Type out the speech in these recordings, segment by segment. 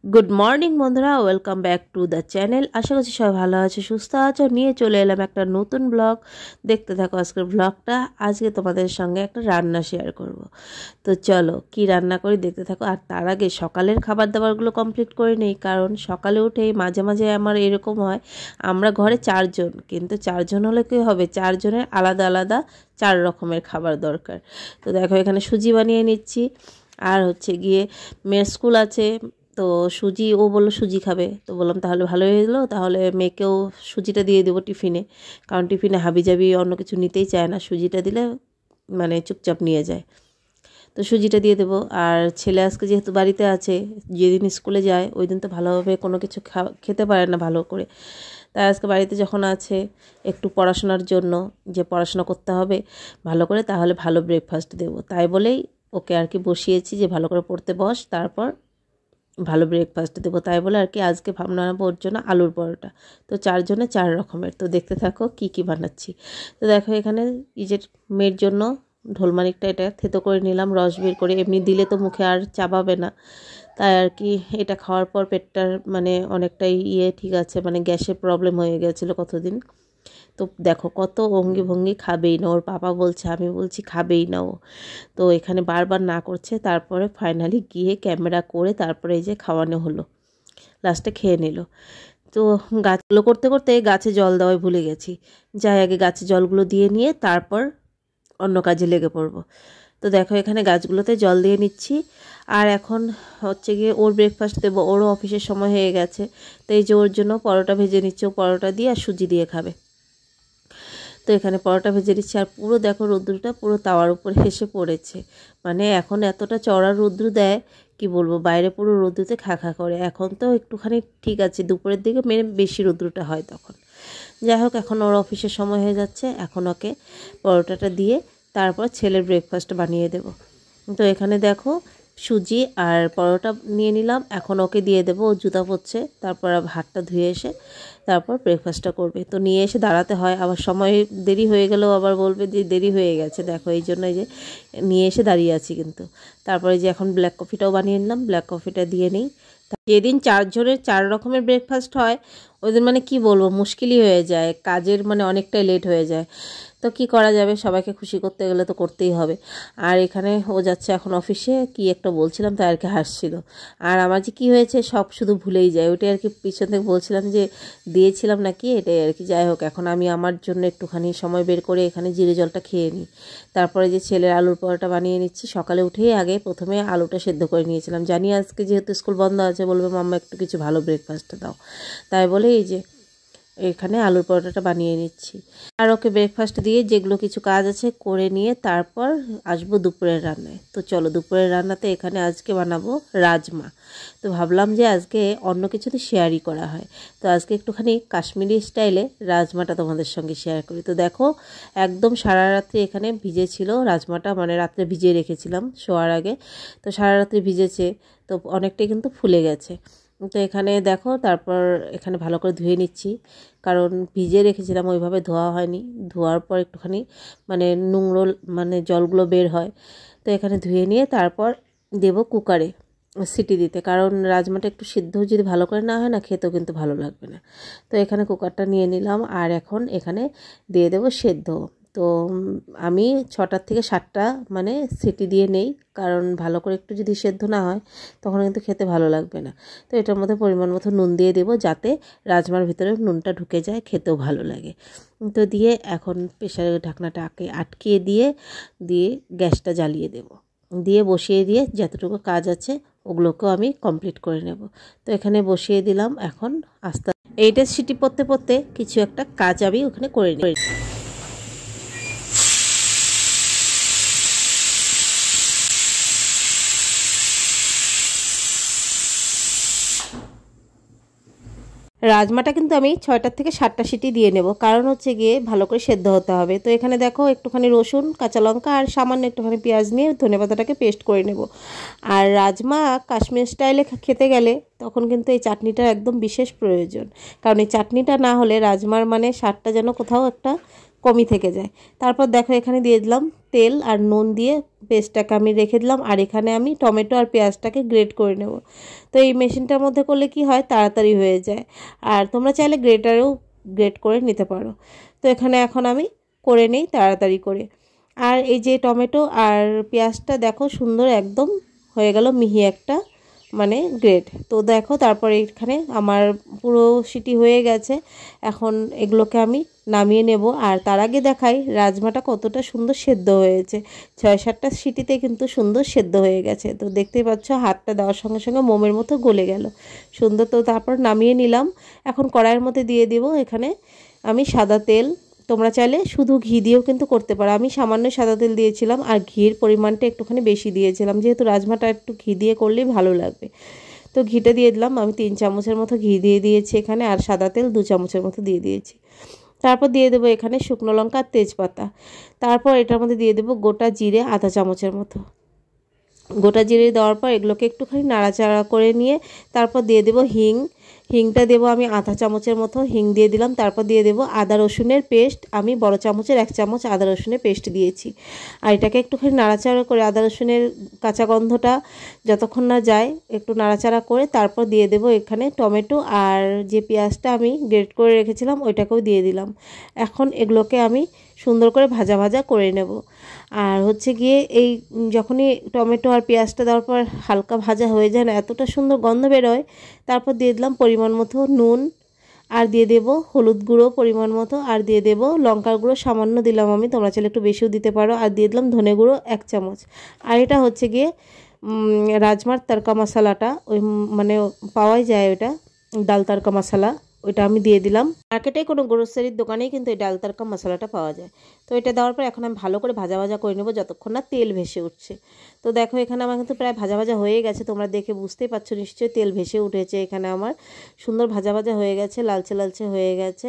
Good morning বন্ধুরা, welcome back to the channel. আশা করছি সবাই ভালো আছে, সুস্থ আছো। নিয়ে চলে এলাম একটা নতুন ব্লগ। দেখতে থাকো আজকের ব্লগটা। আজকে তোমাদের সঙ্গে একটা রান্না শেয়ার করব। তো চলো কি রান্না করি দেখতে থাকো। আর তার আগে সকালের খাবার দাবারগুলো কমপ্লিট করে নেই, কারণ সকালে উঠেই মাঝে মাঝে আমার এরকম হয়, আমরা ঘরে 4 জন, কিন্তু 4 জন হলে কী হবে, 4 জনের আলাদা আলাদা 4 রকমের খাবার দরকার। তো দেখো এখানে সুজি বানিয়ে নিচ্ছি। আর হচ্ছে গিয়ে মেয়ের স্কুল আছে, তো সুজি, ও বললো সুজি খাবে, তো বললাম তাহলে ভালো হয়ে গেলো, তাহলে মেয়েকেও সুজিটা দিয়ে দেবো টিফিনে, কারণ টিফিনে হাবিজাবি অন্য কিছু নিতেই চায় না, সুজিটা দিলে মানে চুপচাপ নিয়ে যায়। তো সুজিটা দিয়ে দেবো। আর ছেলে আজকে যেহেতু বাড়িতে আছে, যেদিন স্কুলে যায় ওই দিন তো ভালোভাবে কোনো কিছু খেতে পারে না ভালো করে, তাই আজকে বাড়িতে যখন আছে একটু পড়াশোনার জন্য, যে পড়াশোনা করতে হবে ভালো করে, তাহলে ভালো ব্রেকফাস্ট দেবো, তাই বলেই ওকে আর কি বসিয়েছি যে ভালো করে পড়তে বস, তারপর ভালো ব্রেকফাস্ট দেবো। তাই বলে আর কি আজকে বানাবো ওর জন্য আলুর পরোটা। তো 4 জনে 4 রকমের। তো দেখতে থাকো কি কি বানাচ্ছি। তো দেখো এখানে এই যে মেয়ের জন্য ঢোলমানিকটা এটা থেতো করে নিলাম, রস বের করে। এমনি দিলে তো মুখে আর চাবাবে না, তাই আর কি এটা খাওয়ার পর পেটটার মানে অনেকটাই ঠিক আছে, মানে গ্যাসের প্রবলেম হয়ে গেছিলো কতদিন। তো দেখো কত অঙ্গি ভঙ্গি, খাবেই না, ওর পাপা বলছে, আমি বলছি খাবেই না ও। তো এখানে বারবার না করছে, তারপরে ফাইনালি গিয়ে ক্যামেরা করে তারপরে এই যে খাওয়ানো হলো, লাস্টে খেয়ে নিল। তো গাছগুলো করতে করতে গাছে জল দেওয়াই ভুলে গেছি, যাই আগে গাছে জলগুলো দিয়ে নিয়ে তারপর অন্য কাজে লেগে পড়বো। তো দেখো এখানে গাছগুলোতে জল দিয়ে নিচ্ছি। আর এখন হচ্ছে গিয়ে ওর ব্রেকফাস্ট দেবো, ওরও অফিসের সময় হয়ে গেছে, তো এই যে ওর জন্য পরোটা ভেজে নিচ্ছে, ও পরোটা দিয়ে আর সুজি দিয়ে খাবে। তো এখানে পরোটা ভেজে দিচ্ছি। আর পুরো দেখো রৌদ্রটা পুরো তাওয়ার উপরে এসে পড়েছে, মানে এখন এতটা চড়া রৌদ্র দেয় কি বলবো, বাইরে পুরো রৌদ্রতে খা খা করে। এখন তো একটুখানি ঠিক আছে, দুপুরের দিকে মেরে বেশি রৌদ্রটা হয় তখন। যাই হোক, এখন ওর অফিসের সময় হয়ে যাচ্ছে, এখন ওকে পরোটাটা দিয়ে তারপর ছেলের ব্রেকফাস্ট বানিয়ে দেব। তো এখানে দেখো সুজি আর পরোটা নিয়ে নিলাম, এখন ওকে দিয়ে দেবো, ও জুতা পরছে, তারপর হাতটা ধুয়ে এসে তারপর ব্রেকফাস্টটা করবে। তো নিয়ে এসে দাঁড়াতে হয়, আবার সময় দেরি হয়ে গেলেও আবার বলবে যে দেরি হয়ে গেছে, দেখো এই জন্য যে নিয়ে এসে দাঁড়িয়ে আছি। কিন্তু তারপরে যে এখন ব্ল্যাক কফিটাও বানিয়ে নিলাম, ব্ল্যাক কফিটা দিয়ে নিই। যেদিন 4 জনের 4 রকমের ব্রেকফাস্ট হয় ওই দিন মানে কি বলবো, মুশকিলই হয়ে যায়, কাজের মানে অনেকটাই লেট হয়ে যায়। তো কি করা যাবে, সবাইকে খুশি করতে গেলে তো করতেই হবে। আর এখানে ও যাচ্ছে এখন অফিসে, কি একটা বলছিলাম তাই আর কি হাসছিল। আর আমার যে কী হয়েছে সব শুধু ভুলেই যায়, ওইটাই আর কি পিছন থেকে বলছিলাম যে দিয়েছিলাম নাকি, এটাই আর কি। যাই হোক, এখন আমি আমার জন্য একটুখানি সময় বের করে এখানে জিরে জলটা খেয়ে নিই। তারপরে যে ছেলের আলুর পরোটা বানিয়ে নিচ্ছি। সকালে উঠেই আগে প্রথমে আলুটা সেদ্ধ করে নিয়েছিলাম, জানি আজকে যেহেতু স্কুল বন্ধ আছে বলবে মাম্মা একটু কিছু ভালো ব্রেকফাস্ট দাও, তাই বলে এই যে এখানে আলুর পরোটাটা বানিয়ে নিচ্ছি। আর ওকে ব্রেকফাস্ট দিয়ে যেগুলো কিছু কাজ আছে করে নিয়ে তারপর আসবো দুপুরের রান্নায়। তো চলো দুপুরের রান্নাতে এখানে আজকে বানাবো রাজমা। তো ভাবলাম যে আজকে অন্য কিছুতে শেয়ারই করা হয়, তো আজকে একটুখানি কাশ্মীরি স্টাইলে রাজমাটা তোমাদের সঙ্গে শেয়ার করি। তো দেখো একদম সারা রাত্রি এখানে ভিজেছিল রাজমাটা, মানে রাত্রে ভিজিয়ে রেখেছিলাম শোয়ার আগে, তো সারা রাত্রি ভিজেছে, তো অনেকটাই কিন্তু ফুলে গেছে। তো এখানে দেখো তারপর এখানে ভালো করে ধুয়ে নিচ্ছি, কারণ ভিজে রেখেছিলাম ওইভাবে ধোয়া হয়নি, ধোয়ার পর একটুখানি মানে নোংরা মানে জলগুলো বের হয়। তো এখানে ধুয়ে নিয়ে তারপর দেব কুকারে সিটি দিতে, কারণ রাজমাটা একটু সিদ্ধ যদি ভালো করে না হয় না, খেতেও কিন্তু ভালো লাগবে না। তো এখানে কুকারটা নিয়ে নিলাম, আর এখন এখানে দিয়ে দেব সেদ্ধ। তো আমি 6টার থেকে 7টা মানে সিটি দিয়ে নেই, কারণ ভালো করে একটু যদি সেদ্ধ না হয় তখন কিন্তু খেতে ভালো লাগবে না। তো এটার মধ্যে পরিমাণ মতো নুন দিয়ে দেবো, যাতে রাজমার ভিতরে নুনটা ঢুকে যায়, খেতেও ভালো লাগে। তো দিয়ে এখন প্রেশারের ঢাকনাটা আটকিয়ে দিয়ে গ্যাসটা জ্বালিয়ে দেব, দিয়ে বসিয়ে দিয়ে যতটুকু কাজ আছে ওগুলোকেও আমি কমপ্লিট করে নেব। তো এখানে বসিয়ে দিলাম, এখন আস্তে এইটা সিটি পড়তে পড়তে কিছু একটা কাজ আমি ওখানে করে নিই। রাজমাটা কিন্তু আমি 6টার থেকে 7টা সিটি দিয়ে নেব, কারণ হচ্ছে গিয়ে ভালো করে সেদ্ধ হতে হবে। তো এখানে দেখো একটুখানি রসুন, কাঁচা লঙ্কা আর সামান্য একটুখানি পেঁয়াজ নিয়ে ধনেপাতাটাকে পেস্ট করে নেব। আর রাজমা কাশ্মীর স্টাইলে খেতে গেলে তখন কিন্তু এই চাটনিটার একদম বিশেষ প্রয়োজন, কারণ এই চাটনিটা না হলে রাজমার মানে স্বাদটা যেন কোথাও একটা কমই থেকে যায়। তারপর দেখো এখানে দিয়ে দিলাম তেল আর নুন দিয়ে পেস্টটাকে আমি রেখে দিলাম, আর এখানে আমি টমেটো আর পেঁয়াজটাকে গ্রেট করে নেব। তো এই মেশিনটার মধ্যে করলে কি হয়, তাড়াতাড়ি হয়ে যায়, আর তোমরা চাইলে গ্রেটারেও গ্রেট করে নিতে পারো। তো এখানে এখন আমি করে নেই তাড়াতাড়ি করে। আর এই যে টমেটো আর পেঁয়াজটা দেখো সুন্দর একদম হয়ে গেল মিহি একটা মানে গ্রেট। তো দেখো তারপরে এখানে আমার পুরো সিটি হয়ে গেছে। এখন এগুলোকে আমি নামিয়ে নেব। আর তার আগে দেখাই রাজমাটা কতটা সুন্দর সেদ্ধ হয়েছে। 6-7টা সিটিতে কিন্তু সুন্দর সেদ্ধ হয়ে গেছে। তো দেখতেই পাচ্ছ হাতটা দেওয়ার সঙ্গে সঙ্গে মোমের মতো গলে গেল সুন্দর। তো তারপর নামিয়ে নিলাম। এখন কড়াইয়ের মধ্যে দিয়ে দিব এখানে আমি সাদা তেল। তোমরা চাইলে শুধু ঘি দিয়েও কিন্তু করতে পারো। আমি সামান্য সাদা তেল দিয়েছিলাম আর ঘির পরিমাণটা একটুখানি বেশি দিয়েছিলাম, যেহেতু রাজমাটা একটু ঘি দিয়ে করলেই ভালো লাগবে। তো ঘিটা দিয়ে দিলাম, আমি 3 চামচের মতো ঘি দিয়ে দিয়েছি এখানে, আর সাদা তেল 2 চামচের মতো দিয়ে দিয়েছি। তারপর দিয়ে দেবো এখানে শুকনো লঙ্কা আর তেজপাতা। তারপর এটার মধ্যে দিয়ে দেবো গোটা জিরে আধা চামচের মতো। গোটা জিরে দেওয়ার পর এগুলোকে একটুখানি নাড়াচাড়া করে নিয়ে তারপর দিয়ে দেবো হিংটা দেবো আমি আধা চামচের মতো হিং দিয়ে দিলাম। তারপর দিয়ে দেবো আদা রসুনের পেস্ট, আমি বড় চামচের 1 চামচ আদা রসুনের পেস্ট দিয়েছি। আর এটাকে একটুখানি নাড়াচাড়া করে আদা রসুনের কাঁচা গন্ধটা যতক্ষণ না যায় একটু নাড়াচাড়া করে তারপর দিয়ে দেবো এখানে টমেটো আর যে পেঁয়াজটা আমি গ্রেট করে রেখেছিলাম ওইটাকেও দিয়ে দিলাম। এখন এগুলোকে আমি সুন্দর করে ভাজা ভাজা করে নেব। আর হচ্ছে গিয়ে এই যখনই টমেটো আর পেঁয়াজটা দেওয়ার পর হালকা ভাজা হয়ে যায় না, এতটা সুন্দর গন্ধ বেরোয়। তারপর দিয়ে দিলাম পরিমাণ মতো নুন, আর দিয়ে দেব হলুদ গুঁড়ো পরিমাণ মতো, আর দিয়ে দেব লঙ্কার গুঁড়ো সামান্য দিলাম আমি, তোমরা চাইলে একটু বেশিও দিতে পারো। আর দিয়ে দিলাম ধনে গুঁড়ো 1 চামচ। আর এটা হচ্ছে গিয়ে রাজমার তড়কা মশলাটা ওই মানে পাওয়াই যায়, ওটা ডাল তড়কা মশলা, ওইটা আমি দিয়ে দিলাম। মার্কেটে কোনো গ্রোসারির দোকানেই কিন্তু এই ডাল তড়কা মশলাটা পাওয়া যায়। তো এটা দেওয়ার পর এখন আমি ভালো করে ভাজা ভাজা করে নেব যতক্ষণ না তেল ভেসে উঠছে। তো দেখো এখানে আমার কিন্তু প্রায় ভাজা ভাজা হয়ে গেছে, তোমরা দেখে বুঝতেই পারছো নিশ্চয়ই তেল ভেসে উঠেছে। এখানে আমার সুন্দর ভাজা ভাজা হয়ে গেছে, লালচে লালচে হয়ে গেছে।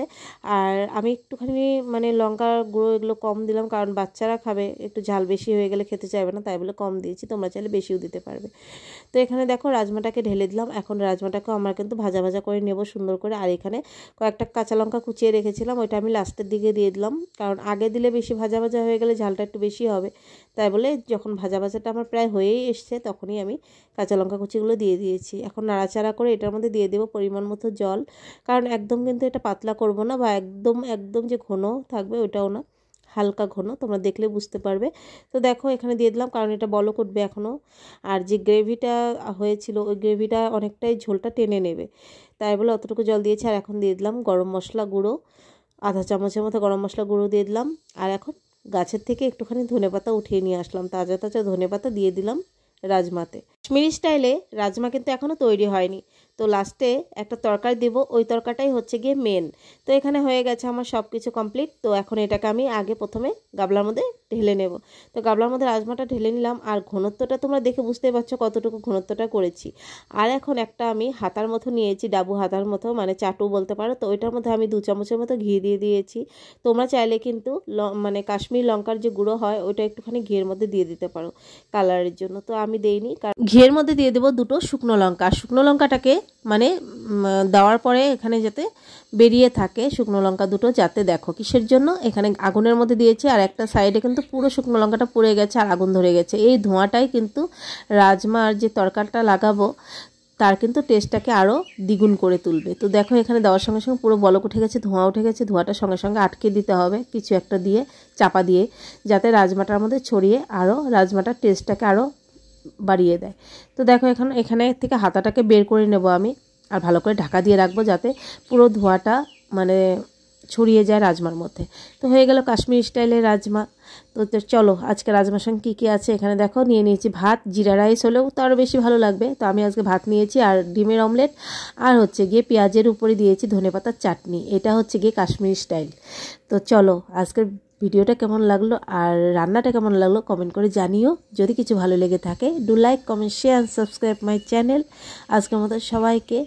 আর আমি একটুখানি মানে লঙ্কার গুঁড়ো এগুলো কম দিলাম, কারণ বাচ্চারা খাবে, একটু ঝাল বেশি হয়ে গেলে খেতে চাইবে না, তাই বলে কম দিয়েছি, তোমরা চাইলে বেশিও দিতে পারবে। তো এখানে দেখো রাজমাটাকে ঢেলে দিলাম। এখন রাজমাটাকেও আমার কিন্তু ভাজা ভাজা করে নেব সুন্দর করে। আর এখানে কয়েকটা কাঁচা লঙ্কা কুচিয়ে রেখেছিলাম, ওইটা আমি লাস্টের দিকে দিয়ে দিলাম, কারণ আগে দিলে বেশি ভাজা ভাজা হয়ে গেলে ঝালটা একটু বেশি হবে। তাই বলে যখন ভাজা ভাজাটা আমার প্রায় হয়েই এসছে তখনই আমি কাঁচা লঙ্কা কুচিগুলো দিয়ে দিয়েছি। এখন নাড়াচাড়া করে এটার মধ্যে দিয়ে দেবো পরিমাণ মতো জল, কারণ একদম কিন্তু এটা পাতলা করব না, বা একদম একদম যে ঘন থাকবে ওটাও না, হালকা ঘন, তোমরা দেখলে বুঝতে পারবে। তো দেখো এখানে দিয়ে দিলাম, কারণ এটা বলক উঠবে এখনও। আর যে গ্রেভিটা হয়েছিল ওই গ্রেভিটা অনেকটাই ঝোলটা টেনে নেবে, তাই বলে অতটুকু জল দিয়েছি। আর এখন দিয়ে দিলাম গরম মশলা গুঁড়ো, আধা চামচের মতো গরম মশলা গুঁড়ো দিয়ে দিলাম। আর এখন গাছের থেকে একটুখানি ধনেপাতা উঠিয়ে নিয়ে আসলাম, তাজা তাজা ধনেপাতা দিয়ে দিলাম রাজমাতে। কাশ্মীরি স্টাইলে রাজমা কিন্তু এখনও তৈরি হয়নি, তো লাস্টে একটা তরকারি দেবো, ওই তরকাটাই হচ্ছে গিয়ে মেন। তো এখানে হয়ে গেছে আমার সব কিছু কমপ্লিট। তো এখন এটাকে আমি আগে প্রথমে গাবলার মধ্যে ঢেলে নেব। তো গাবলার মধ্যে রাজমাটা ঢেলে নিলাম, আর ঘনত্বটা তোমরা দেখে বুঝতেই পারছো কতটুকু ঘনত্বটা করেছি। আর এখন একটা আমি হাতার মতো নিয়েছি, ডাবু হাতার মতো, মানে চাটু বলতে পারো। তো ওইটার মধ্যে আমি 2 চামচের মতো ঘি দিয়ে দিয়েছি। তোমরা চাইলে কিন্তু মানে কাশ্মীর লঙ্কার যে গুঁড়ো হয় ওইটা একটুখানি ঘিয়ের মধ্যে দিয়ে দিতে পারো কালারের জন্য, তো আমি দেইনি। কারণ ঘিয়ের মধ্যে দিয়ে দেবো 2টো শুকনো লঙ্কা। শুকনো লঙ্কাটাকে মানে দেওয়ার পরে এখানে যাতে বেরিয়ে থাকে শুকনো লঙ্কা দুটো, যাতে দেখো কিসের জন্য এখানে আগুনের মধ্যে দিয়েছি, আর একটা সাইডে কিন্তু পুরো শুকনো লঙ্কাটা পুড়ে গেছে আর আগুন ধরে গেছে। এই ধোঁয়াটাই কিন্তু রাজমা আর যে তরকারিটা লাগাবো তার কিন্তু টেস্টটাকে আরও দ্বিগুণ করে তুলবে। তো দেখো এখানে দেওয়ার সঙ্গে সঙ্গে পুরো বলক উঠে গেছে, ধোঁয়া উঠে গেছে। ধোঁয়াটার সঙ্গে সঙ্গে আটকে দিতে হবে কিছু একটা দিয়ে, চাপা দিয়ে, যাতে রাজমাটার মধ্যে ছড়িয়ে আরও রাজমাটার টেস্টটাকে আরও বাড়িয়ে দেয়। তো দেখো এখানে থেকে হাতাটাকে বের করে নেব আমি, আর ভালো করে ঢাকা দিয়ে রাখবো যাতে পুরো ধোঁয়াটা মানে ছড়িয়ে যায় রাজমার মধ্যে। তো হয়ে গেল কাশ্মীরি স্টাইলের রাজমা। তো চলো আজকে রাজমার সঙ্গে কী কী আছে এখানে দেখো। নিয়ে নিয়েছি ভাত, জিরা রাইস হলেও তো আরও বেশি ভালো লাগবে, তো আমি আজকে ভাত নিয়েছি, আর ডিমের অমলেট, আর হচ্ছে গিয়ে পেঁয়াজের উপরে দিয়েছি ধনেপাতার চাটনি। এটা হচ্ছে গিয়ে কাশ্মীরি স্টাইল। তো চলো আজকের ভিডিওটা কেমন লাগলো আর রান্নাটা কেমন লাগলো কমেন্ট করে জানিও। যদি কিছু ভালো লেগে থাকে do like, comment, share, subscribe my channel. আজকের মতো সবাইকে